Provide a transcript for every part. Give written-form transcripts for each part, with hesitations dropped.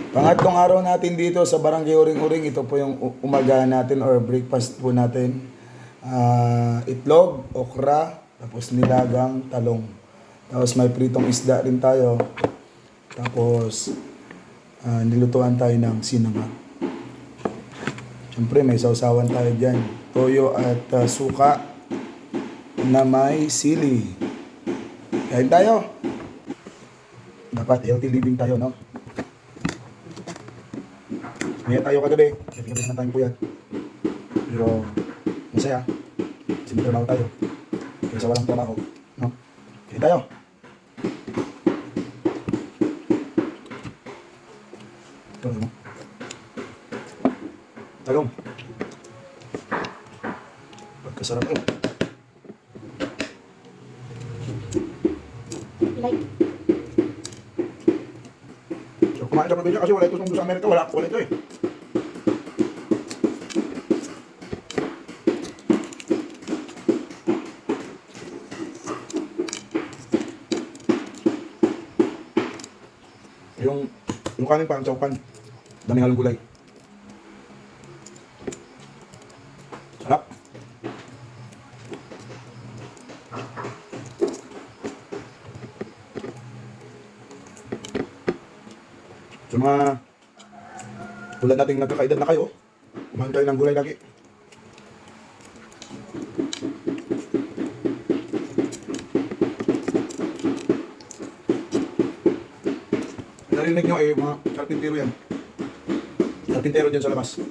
Pangatlong araw natin dito sa Barangay Uring-Uring. Ito po yung umaga natin or breakfast po natin. Itlog, okra, tapos nilagang talong. Tapos may pritong isda rin tayo. Tapos nilutuan tayo ng sinangag. Siyempre may sausawan tayo dyan. Toyo at suka na may sili. Kain tayo. Dapat healthy living tayo, no? Kaya tayo kagabi. Gabi na tayong puyat. Pero masaya. Sinitrabaho tayo. Kaysa walang trabaho, no? Kaya tayo. Ito, no? Talong. Pagkasarap tayo. Like, So, kumain sa probinsya kasi wala ito sa Amerika. Wala ito eh. Yung kanin parang chowpan. Daming halong gulay. Sarap. Sa mga tulad nating nagkakaedad na kayo, kumain tayo ng gulay lagi. Narinig nyo ay mga karpintero yan. Karpintero dyan sa labas.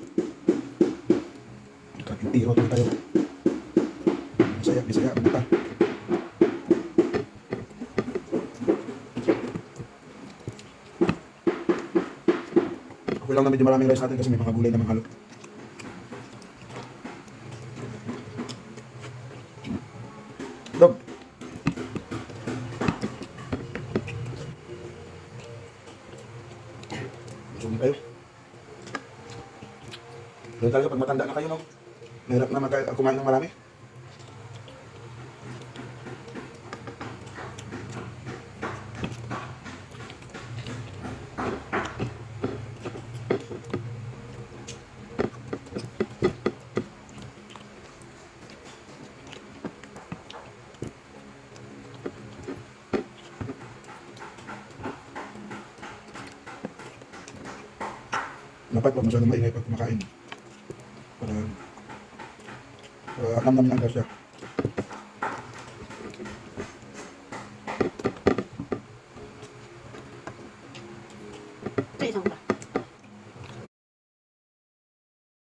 Karpintero tayo. Bisaya, bumita. Okay lang na medyo maraming rice natin kasi may mga gulay na manghalo. Dog. Busog kayo. Doon talaga pag matanda na kayo, no? Mahirap na kumain ng marami. Dapat wag masyadong maingay pag kumakain. Para namnamin ang grasya. sa isang pa.